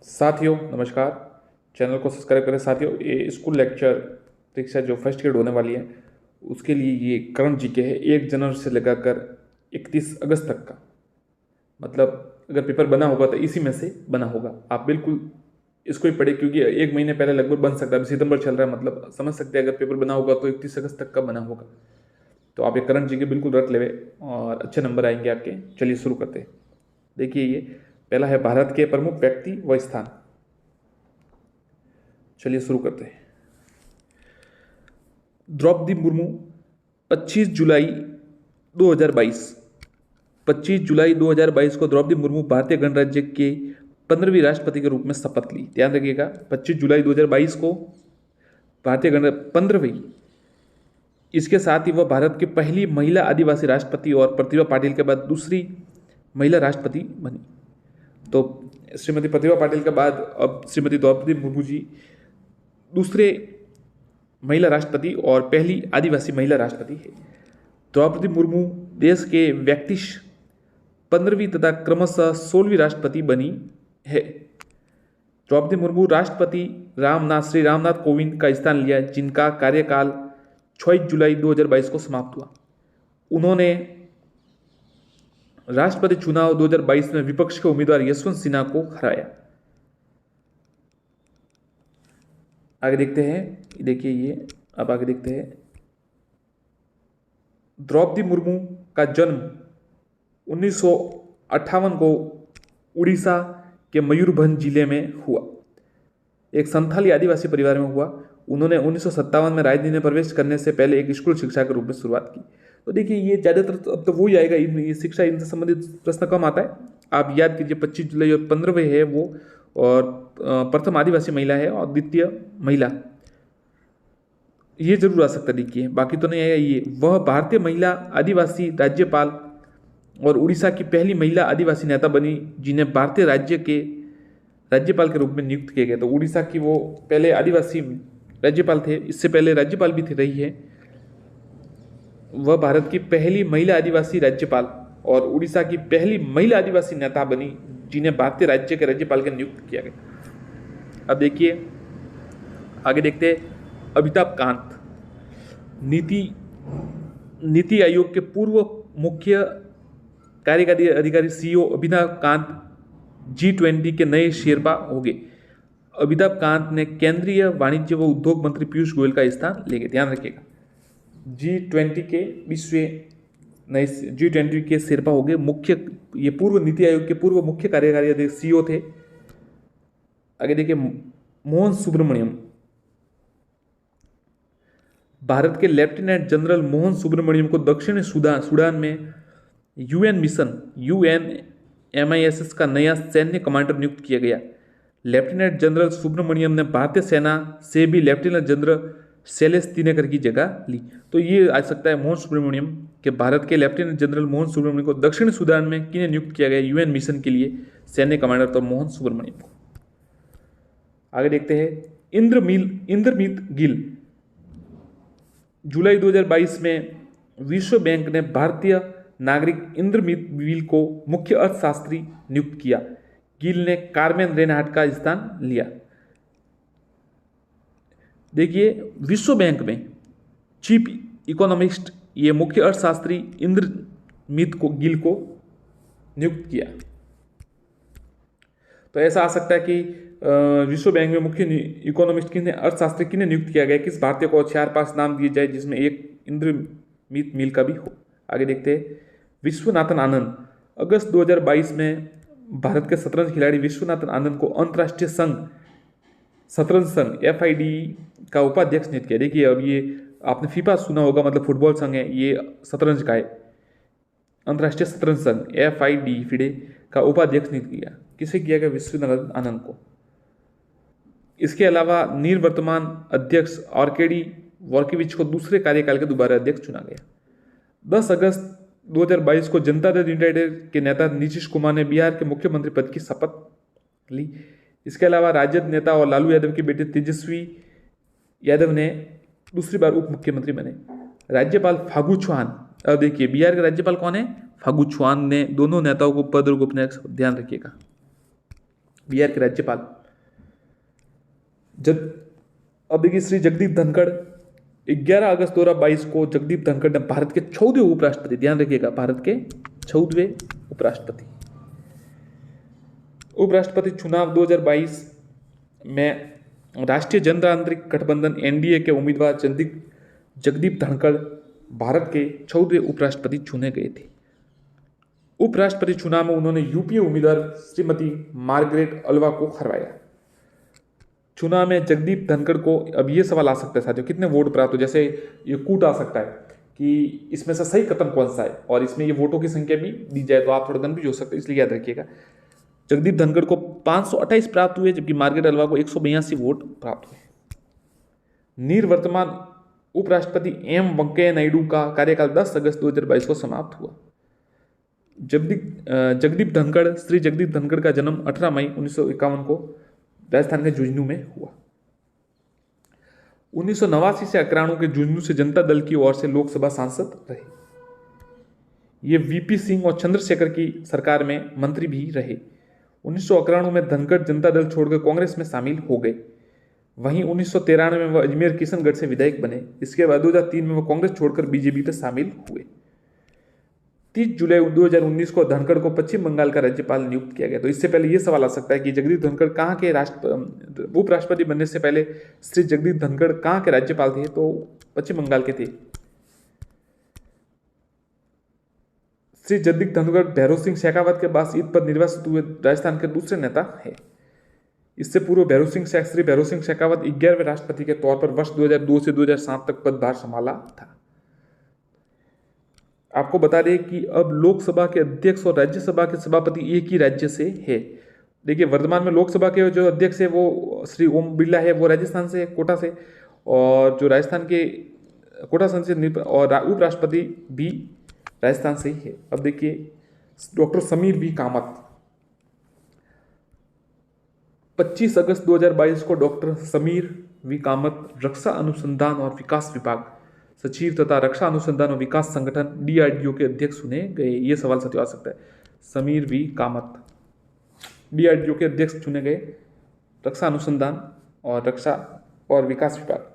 साथियों नमस्कार। चैनल को सब्सक्राइब करें। साथियों, ये स्कूल लेक्चर परीक्षा जो फर्स्ट ग्रेड होने वाली है उसके लिए ये करंट जीके है 1 जनवरी से लगाकर 31 अगस्त तक का। मतलब अगर पेपर बना होगा तो इसी में से बना होगा। आप बिल्कुल इसको ही पढ़े क्योंकि 1 महीने पहले लगभग बन सकता है। अभी सितंबर चल रहा है, मतलब समझ सकते हैं अगर पेपर बना होगा तो 31 अगस्त तक का बना होगा। तो आप ये करंट जीके बिल्कुल रट लेवे और अच्छे नंबर आएंगे आपके। चलिए शुरू करते हैं। देखिए, ये पहला है भारत के प्रमुख व्यक्ति व स्थान। चलिए शुरू करते हैं। द्रौपदी मुर्मू 25 जुलाई 2022। 25 जुलाई 2022 को द्रौपदी मुर्मू भारतीय गणराज्य के 15वीं राष्ट्रपति के रूप में शपथ ली। ध्यान रखिएगा, 25 जुलाई 2022 को भारतीय गणराज्य 15वीं। इसके साथ ही वह भारत की पहली महिला आदिवासी राष्ट्रपति और प्रतिभा पाटिल के बाद दूसरी महिला राष्ट्रपति बनी। तो श्रीमती प्रतिभा पाटिल के बाद अब श्रीमती द्रौपदी मुर्मू जी दूसरे महिला राष्ट्रपति और पहली आदिवासी महिला राष्ट्रपति है। द्रौपदी मुर्मू देश के व्यक्ति 15वीं तथा क्रमशः 16वीं राष्ट्रपति बनी है। द्रौपदी मुर्मू राष्ट्रपति श्री रामनाथ कोविंद का स्थान लिया, जिनका कार्यकाल 6 जुलाई 2022 को समाप्त हुआ। उन्होंने राष्ट्रपति चुनाव 2022 में विपक्ष के उम्मीदवार यशवंत सिन्हा को हराया। आगे देखते हैं। देखिए, ये अब आगे देखते हैं। द्रौपदी मुर्मू का जन्म 1958 को उड़ीसा के मयूरभंज जिले में हुआ। एक संथाली आदिवासी परिवार में हुआ। उन्होंने 1957 में राजनीति में प्रवेश करने से पहले एक स्कूल शिक्षा के रूप में शुरुआत की। तो देखिए, ये ज़्यादातर अब तो वही आएगा, ये शिक्षा इनसे संबंधित प्रश्न कम आता है। आप याद कीजिए, 25 जुलाई और 15वें है वो, और प्रथम आदिवासी महिला है और द्वितीय महिला, ये जरूर आ सकता है। देखिए, बाकी तो नहीं आएगा। ये वह भारतीय महिला आदिवासी राज्यपाल और उड़ीसा की पहली महिला आदिवासी नेता बनी जिन्हें भारतीय राज्य के राज्यपाल के रूप में नियुक्त किया गया। तो उड़ीसा की वो पहले आदिवासी राज्यपाल थे, इससे पहले राज्यपाल भी थी रही है। वह भारत की पहली महिला आदिवासी राज्यपाल और उड़ीसा की पहली महिला आदिवासी नेता बनी जिन्हें भारतीय राज्य के राज्यपाल के नियुक्त किया गया। अब देखिए, आगे देखते हैं। अमिताभ कांत, नीति आयोग के पूर्व मुख्य कार्यकारी अधिकारी सीईओ अमिताभ कांत G20 के नए शेरपा हो गए। अमिताभ कांत ने केंद्रीय वाणिज्य व उद्योग मंत्री पीयूष गोयल का स्थान ले गए। ध्यान रखिएगा, G20 के शेरपा हो गए। मुख्य, ये पूर्व नीति आयोग के पूर्व मुख्य कार्यकारी अधिकारी सीईओ थे। आगे देखिए, मोहन सुब्रमण्यम, भारत के लेफ्टिनेंट जनरल मोहन सुब्रमण्यम को दक्षिणी सूडान में यूएन मिशन UNMISS का नया सैन्य कमांडर नियुक्त किया गया। लेफ्टिनेंट जनरल सुब्रमण्यम ने भारतीय सेना से भी लेफ्टिनेंट जनरल शैलेश तिनेकर की जगह ली। तो ये आ सकता है मोहन सुब्रमण्यम के भारत के लेफ्टिनेंट जनरल मोहन सुब्रमण्यम को दक्षिणी सूडान में किन्हें नियुक्त किया गया यूएन मिशन के लिए सैन्य कमांडर, तो मोहन सुब्रमण्यम को। आगे देखते हैं। इंद्रमीत गिल, जुलाई 2022 में विश्व बैंक ने भारतीय नागरिक इंद्रमीत गिल को मुख्य अर्थशास्त्री नियुक्त किया। गिल ने कार्मेन रेनहार्ट का स्थान लिया। देखिए, विश्व बैंक में चीफ इकोनॉमिस्ट, ये मुख्य अर्थशास्त्री इंद्रमीत गिल को नियुक्त किया। तो ऐसा आ सकता है कि विश्व बैंक में मुख्य इकोनॉमिस्ट किन्हें, अर्थशास्त्री किन्हें नियुक्त किया गया। किस भारतीय को 4-5 नाम दिए जाए जिसमें एक इंद्रमीत गिल का भी हो। आगे देखते हैं। विश्वनाथन आनंद, अगस्त 2022 में भारत के शतरंज खिलाड़ी विश्वनाथन आनंद को अंतर्राष्ट्रीय शतरंज संघ FIDE का उपाध्यक्ष नियुक्त किया। देखिए, अब ये आपने फीफा सुना होगा, मतलब फुटबॉल संघ है, ये शतरंज का है। अंतर्राष्ट्रीय शतरंज संघ FIDE का उपाध्यक्ष नियुक्त किया। किसे किया गया? विश्वनाथन आनंद को। इसके अलावा निवर्तमान अध्यक्ष आर्केडी वॉर्किविच को दूसरे कार्यकाल के दोबारा अध्यक्ष चुना गया। 10 अगस्त 2022 को जनता दल यूनाइटेड के नेता नीतीश कुमार ने बिहार के मुख्यमंत्री पद की शपथ ली। इसके अलावा राजद नेता और लालू यादव के बेटे तेजस्वी यादव ने दूसरी बार उप मुख्यमंत्री बने। राज्यपाल फागू चौहान, अब देखिए बिहार के राज्यपाल कौन है? फागू चौहान ने दोनों नेताओं को पद और गोपनीयता, ध्यान रखिएगा, बिहार के राज्यपाल जब अब देखिए श्री जगदीप धनखड़ 11 अगस्त 2022 को जगदीप धनखड़ ने भारत के 14वें उपराष्ट्रपति, ध्यान रखिएगा, भारत के 14वें उपराष्ट्रपति चुनाव 2022 में राष्ट्रीय जनतांत्रिक गठबंधन एनडीए के उम्मीदवार जगदीप धनखड़ भारत के 14वें उपराष्ट्रपति चुने गए थे। उपराष्ट्रपति चुनाव में उन्होंने यूपीए उम्मीदवार श्रीमती मार्गरेट अल्वा को हरवाया। चुनाव में जगदीप धनखड़ को, अब ये सवाल आ सकता है साथियों, कितने वोट प्राप्त हो, जैसे ये कूट आ सकता है कि इसमें से सही कथन कौन सा है, और इसमें ये वोटों की संख्या भी दी जाए तो आप थोड़ा कन्फ्यूज हो सकते हैं, इसलिए याद रखिएगा। जगदीप धनखड़ को 528 प्राप्त हुए, जबकि मार्गरेट अल्वा को 182 वोट प्राप्त हुए। निवर्तमान उपराष्ट्रपति एम वेंकैया नायडू का कार्यकाल 10 अगस्त 2022 को समाप्त हुआ। जगदीप धनखड़, श्री जगदीप धनखड़ का जन्म 18 मई 1951 को राजस्थान के झुंझुनू में हुआ। 1989 से 91 के झुंझुनू से जनता दल की ओर से लोकसभा सांसद रहे। ये वीपी सिंह और चंद्रशेखर की सरकार में मंत्री भी रहे। 1991 में धनखड़ जनता दल छोड़कर कांग्रेस में शामिल हो गए। वहीं 1993 में वह अजमेर किशनगढ़ से विधायक बने। इसके बाद 2003 में वह कांग्रेस छोड़कर बीजेपी में शामिल हुए। 30 जुलाई 2019 को धनखड़ को पश्चिम बंगाल का राज्यपाल नियुक्त किया गया। तो इससे पहले यह सवाल आ सकता है कि जगदीप धनखड़ कहाँ के उपराष्ट्रपति बनने से पहले श्री जगदीप धनखड़ कहाँ के राज्यपाल थे, तो पश्चिम बंगाल के थे। श्री जगदीप धनखड़ भैरव सिंह शेखावत के बाद इस पर निर्वाचित हुए राजस्थान के दूसरे नेता है। इससे पूर्व श्री भैरव सिंह शेखावत 11वें राष्ट्रपति के तौर पर वर्ष 2002 से 2007 तक पदभार संभाला था। आपको बता दें कि अब लोकसभा के अध्यक्ष और राज्यसभा के सभापति एक ही राज्य से है। देखिए, वर्तमान में लोकसभा के जो अध्यक्ष है वो श्री ओम बिरला है, वो राजस्थान से, कोटा से, और जो राजस्थान के कोटा संसदीय और उपराष्ट्रपति भी राजस्थान से ही है। अब देखिए, डॉक्टर समीर वी कामत, 25 अगस्त 2022 को डॉक्टर समीर वी कामत रक्षा अनुसंधान और विकास विभाग सचिव तथा रक्षा अनुसंधान और विकास संगठन डीआरडीओ के अध्यक्ष चुने गए। ये सवाल साथियों आ सकता है। समीर वी कामत डीआरडीओ के अध्यक्ष चुने गए, रक्षा अनुसंधान और विकास विभाग।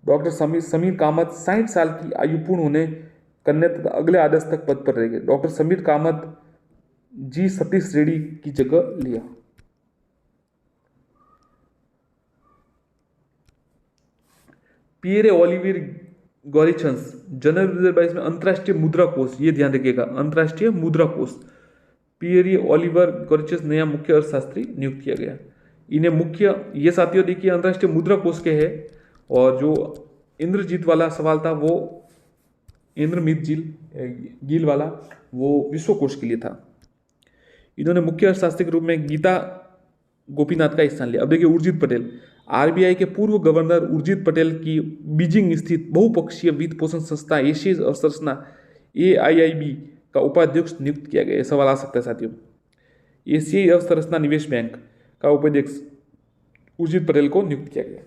डॉक्टर समीर कामत 60 साल की आयु पूर्ण करने तथा अगले आदेश तक पद पर रहेंगे। डॉक्टर समीर कामत जी सतीश रेड्डी की जगह लिया। पियरे ओलिवियर गॉरिचंस जनवरी 2022 में अंतर्राष्ट्रीय मुद्रा कोष, ये ध्यान रखिएगा, अंतर्राष्ट्रीय मुद्रा कोष, पियरे ओलिवर गॉरिचंस नया मुख्य अर्थशास्त्री नियुक्त किया गया। इन्हें मुख्य, ये साथियों देखिए अंतर्राष्ट्रीय मुद्रा कोष के है, और जो इंद्रजीत वाला सवाल था वो इंद्रमीत गिल वाला वो विश्व कोष के लिए था। इन्होंने मुख्य अर्थशास्त्री के रूप में गीता गोपीनाथ का स्थान लिया। अब देखिए, उर्जित पटेल, आरबीआई के पूर्व गवर्नर उर्जित पटेल की बीजिंग स्थित बहुपक्षीय वित्त पोषण संस्था एशियाई अवसंरचना AIIB का उपाध्यक्ष नियुक्त किया गया। सवाल आ सकता है साथियों। एशियाई अवसंरचना निवेश बैंक का उपाध्यक्ष उर्जित पटेल को नियुक्त किया गया।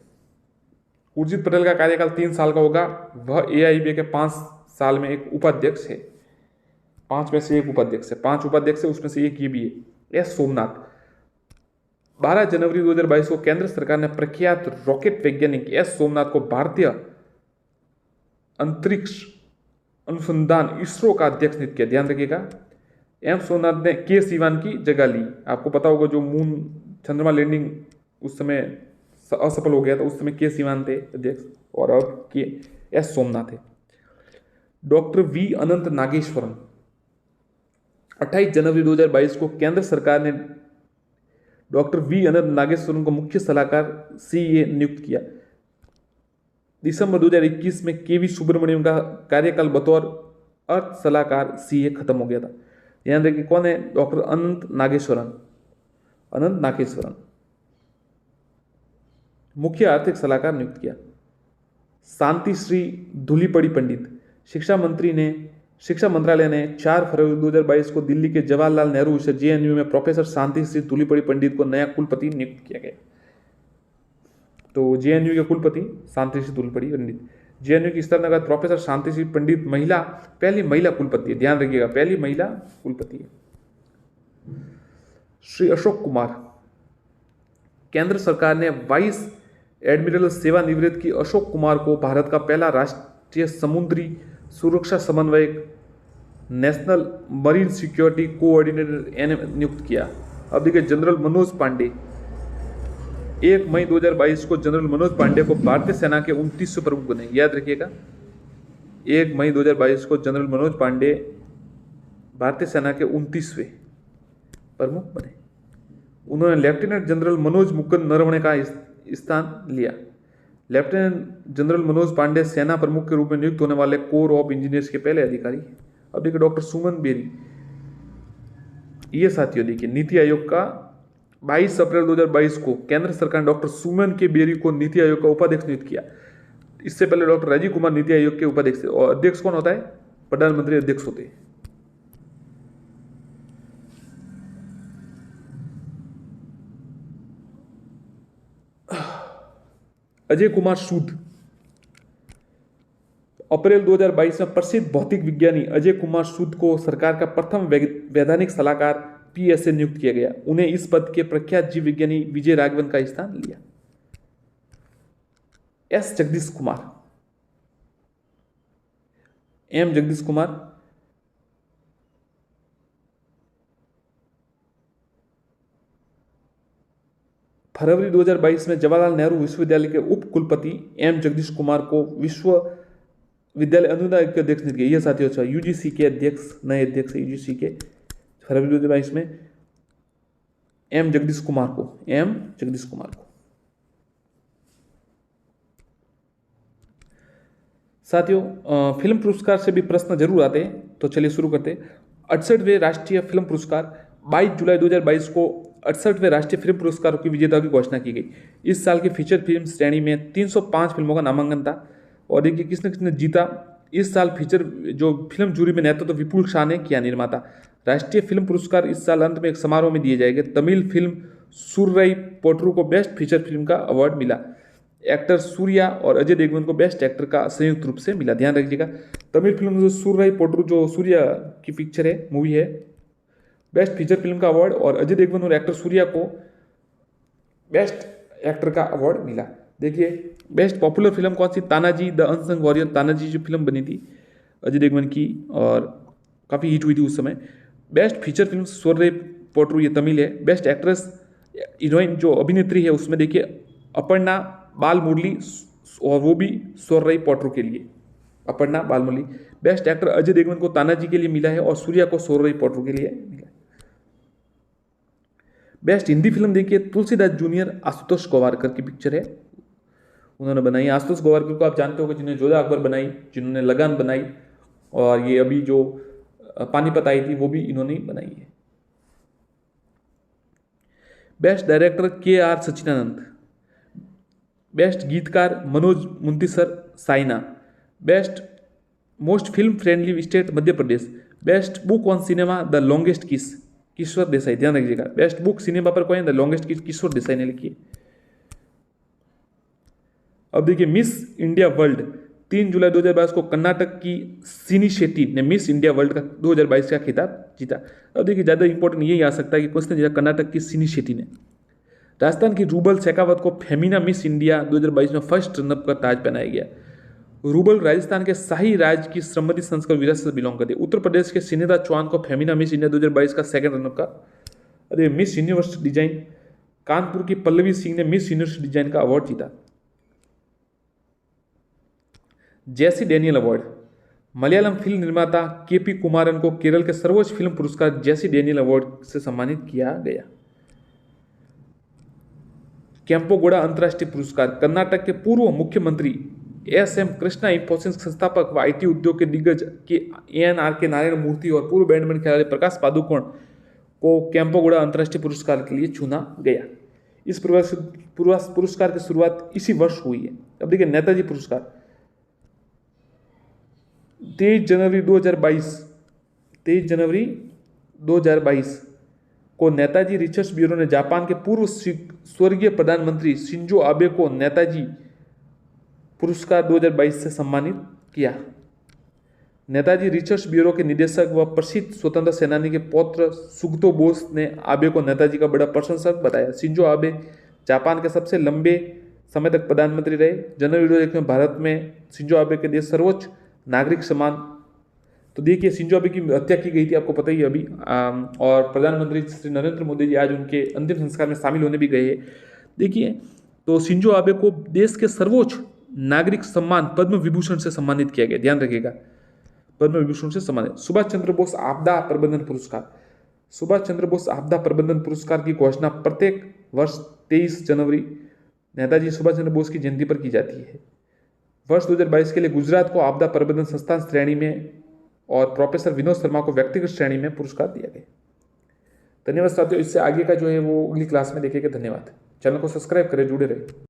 उर्जित पटेल का कार्यकाल 3 साल का होगा। वह AIIB के 5 साल में एक उपाध्यक्ष है। 5 में से एक उपाध्यक्ष है, 5 उपाध्यक्ष है, उसमें से एक ये भी है, एस सोमनाथ। 12 जनवरी 2022 को केंद्र सरकार ने प्रख्यात रॉकेट वैज्ञानिक एस सोमनाथ को भारतीय अंतरिक्ष अनुसंधान इसरो का अध्यक्ष नियुक्त किया। ध्यान रखिएगा, एम सोमनाथ ने के सिवान की जगह ली। आपको पता होगा जो मून चंद्रमा लैंडिंग उस समय असफल हो गया था, उस समय के सिवान थे अध्यक्ष, और अब के एस सोमनाथ है। डॉक्टर वी अनंत नागेश्वरन, 28 जनवरी 2022 को केंद्र सरकार ने डॉक्टर वी अनंत नागेश्वरन को मुख्य सलाहकार CA नियुक्त किया। दिसंबर 2021 में KV सुब्रमण्यम का कार्यकाल बतौर अर्थ सलाहकार CA खत्म हो गया था। ध्यान रखिए, कौन है? डॉक्टर अनंत नागेश्वरन मुख्य आर्थिक सलाहकार नियुक्त किया। शांति श्री धूलीपड़ी पंडित, शिक्षा मंत्रालय ने 4 फरवरी 2022 को दिल्ली के जवाहरलाल नेहरू विश्व JNU में प्रोफेसर शांति श्री धूलीपड़ी पंडित को नया कुलपति नियुक्त किया गया। तो JNU के कुलपति शांति श्री धूलीपड़ी पंडित, JNU की स्थापना का प्रोफेसर शांति श्री पंडित पहली महिला कुलपति है। ध्यान रखिएगा, पहली महिला कुलपति है। श्री अशोक कुमार, केंद्र सरकार ने 22 एडमिरल सेवानिवृत्त की अशोक कुमार को भारत का पहला राष्ट्रीय समुद्री सुरक्षा समन्वयक नेशनल मरीन सिक्योरिटी कोऑर्डिनेटर नियुक्त किया। अब देखिए जनरल मनोज पांडे, 1 मई 2022 को जनरल मनोज पांडे को भारतीय सेना के 29वें प्रमुख बने। याद रखिएगा, 1 मई 2022 को जनरल मनोज पांडे भारतीय सेना के 29वें प्रमुख बने। उन्होंने लेफ्टिनेंट जनरल मनोज मुकुंद नरवणे का स्थान लिया। लेफ्टिनेंट जनरल मनोज पांडे सेना प्रमुख के रूप में नियुक्त होने वाले कोर ऑफ इंजीनियर्स के पहले अधिकारी। अब देखिए डॉक्टर सुमन बेरी, ये साथियों देखिए नीति आयोग का 22 अप्रैल 2022 को केंद्र सरकार ने डॉक्टर सुमन के बेरी को नीति आयोग का उपाध्यक्ष नियुक्त किया। इससे पहले डॉक्टर राजीव कुमार नीति आयोग के उपाध्यक्ष थे। और अध्यक्ष कौन होता है? प्रधानमंत्री अध्यक्ष होते हैं। अजय कुमार सूद, अप्रैल 2022 में प्रसिद्ध भौतिक विज्ञानी अजय कुमार सूद को सरकार का प्रथम वैधानिक सलाहकार PSA नियुक्त किया गया। उन्हें इस पद के प्रख्यात जीव विज्ञानी विजय राघवन का स्थान लिया। S जगदीश कुमार, M जगदीश कुमार, फरवरी 2022 में जवाहरलाल नेहरू विश्वविद्यालय के उप कुलपति M जगदीश कुमार को विश्वविद्यालय अनुदान के अध्यक्ष नियुक्त किया। यह साथियों अच्छा UGC के अध्यक्ष, नए अध्यक्ष UGC के फरवरी 2022 में M जगदीश कुमार को। साथियों फिल्म पुरस्कार से भी प्रश्न जरूर आते हैं, तो चलिए शुरू करते हैं। 68वें राष्ट्रीय फिल्म पुरस्कार 22 जुलाई 2022 को 68वें राष्ट्रीय फिल्म पुरस्कारों की विजेता की घोषणा की गई। इस साल की फीचर फिल्म श्रेणी में 305 फिल्मों का नामांकन था। और देखिए किसने किसने जीता इस साल फीचर, जो फिल्म जूरी में नेतृत्व तो विपुल शाह ने किया। निर्माता राष्ट्रीय फिल्म पुरस्कार इस साल अंत में एक समारोह में दिए जाएंगे। तमिल फिल्म सुर्रई पोट्रू को बेस्ट फीचर फिल्म का अवार्ड मिला। एक्टर सूर्या और अजय देवगन को बेस्ट एक्टर का संयुक्त रूप से मिला। ध्यान रखिएगा, तमिल फिल्म जो सुर्रई पोट्रू जो सूर्या की पिक्चर है, मूवी है, बेस्ट फीचर फिल्म का अवार्ड, और अजय देवगन और एक्टर सूर्या को बेस्ट एक्टर का अवार्ड मिला। देखिए बेस्ट पॉपुलर फिल्म कौन सी? Tanaji the unsung warrior, Tanaji जो फिल्म बनी थी अजय देवगन की और काफ़ी हिट हुई थी उस समय। बेस्ट फीचर फिल्म सोर्रे पोट्रू, ये तमिल है। बेस्ट एक्ट्रेस हीरोइन जो अभिनेत्री है उसमें देखिए अपर्णा बाल मुरली, और वो भी सोर्रई पोट्रू के लिए अपर्णा बाल मुरली। बेस्ट एक्टर अजय देवगन को तानाजी के लिए मिला है और सूर्या को सोर्रई पोट्रू के लिए मिला है। बेस्ट हिंदी फिल्म देखिए तुलसीदास जूनियर, आशुतोष गोवारकर की पिक्चर है, उन्होंने बनाई। आशुतोष गोवारकर को आप जानते हो कि जिन्होंने जोधा अकबर बनाई, जिन्होंने लगान बनाई, और ये अभी जो पानीपत आई थी वो भी इन्होंने बनाई है। Best director KR Sachidanand. Best गीतकार मनोज मुंतीसर साइना। Best most film friendly state Madhya Pradesh. Best book on cinema the longest kiss, Kishore Desai. ध्यान रखिएगा, बेस्ट बुक सिनेमा पर कोई the longest kiss Kishore Desai ने लिखी है। अब देखिए मिस इंडिया वर्ल्ड 3 जुलाई 2022 को कर्नाटक की सिनी शेट्टी ने मिस इंडिया वर्ल्ड का 2022 का खिताब जीता। अब देखिए ज़्यादा इंपॉर्टेंट यही आ सकता है कि किसने जीता? कर्नाटक की सिनी शेट्टी ने। राजस्थान की रूबल शेखावत को फेमिना मिस इंडिया 2022 में फर्स्ट रनअप का ताज पहनाया गया। रूबल राजस्थान के शाही राज की समृद्धि संस्कार विरासत से बिलोंग करते। उत्तर प्रदेश के सिनेदा चौहान को फेमिना मिस इंडिया 2022 का सेकंड रनअप का। अरे मिस यूनिवर्स डिजाइन कानपुर की पल्लवी सिंह ने मिस यूनिवर्स डिजाइन का अवार्ड जीता। जेसी डेनियल अवार्ड मलयालम फिल्म निर्माता KP कुमारन को केरल के सर्वोच्च फिल्म पुरस्कार जेसी डेनियल अवार्ड से सम्मानित किया गया। केम्पोगोड़ा अंतर्राष्ट्रीय पुरस्कार कर्नाटक के पूर्व मुख्यमंत्री SM कृष्णा, इंफोसिस संस्थापक व IT उद्योग के दिग्गज के ANR के नारायण मूर्ति और पूर्व बैडमिंटन खिलाड़ी प्रकाश पादुकोण को केम्पोगोड़ा अंतर्राष्ट्रीय पुरस्कार के लिए चुना गया। इस पुरस्कार की शुरुआत इसी वर्ष हुई है। अब देखिए नेताजी पुरस्कार 23 जनवरी 2022 को नेताजी रिसर्च ब्यूरो ने जापान के पूर्व स्वर्गीय प्रधानमंत्री शिंजो आबे को नेताजी पुरस्कार 2022 से सम्मानित किया। नेताजी रिसर्च ब्यूरो के निदेशक व प्रसिद्ध स्वतंत्रता सेनानी के पौत्र सुगतो बोस ने आबे को नेताजी का बड़ा प्रशंसक बताया। शिंजो आबे जापान के सबसे लंबे समय तक प्रधानमंत्री रहे। जनवरी 2001 में भारत में शिंजो आबे के लिए सर्वोच्च नागरिक सम्मान। तो देखिए शिंजो आबे की हत्या की गई थी, आपको पता ही है अभी, और प्रधानमंत्री श्री नरेंद्र मोदी जी आज उनके अंतिम संस्कार में शामिल होने भी गए। देखिए तो शिंजो आबे को देश के सर्वोच्च नागरिक सम्मान पद्म विभूषण से सम्मानित किया गया, ध्यान रखिएगा, पद्म विभूषण से सम्मानित। सुभाष चंद्र बोस आपदा प्रबंधन पुरस्कार। सुभाष चंद्र बोस आपदा प्रबंधन पुरस्कार की घोषणा प्रत्येक वर्ष 23 जनवरी नेताजी सुभाष चंद्र बोस की जयंती पर की जाती है। वर्ष 2022 के लिए गुजरात को आपदा प्रबंधन संस्थान श्रेणी में और प्रोफेसर विनोद शर्मा को व्यक्तिगत श्रेणी में पुरस्कार दिया गया। धन्यवाद साथियों, इससे आगे का जो है वो अगली क्लास में देखेंगे। धन्यवाद। चैनल को सब्सक्राइब करें, जुड़े रहे।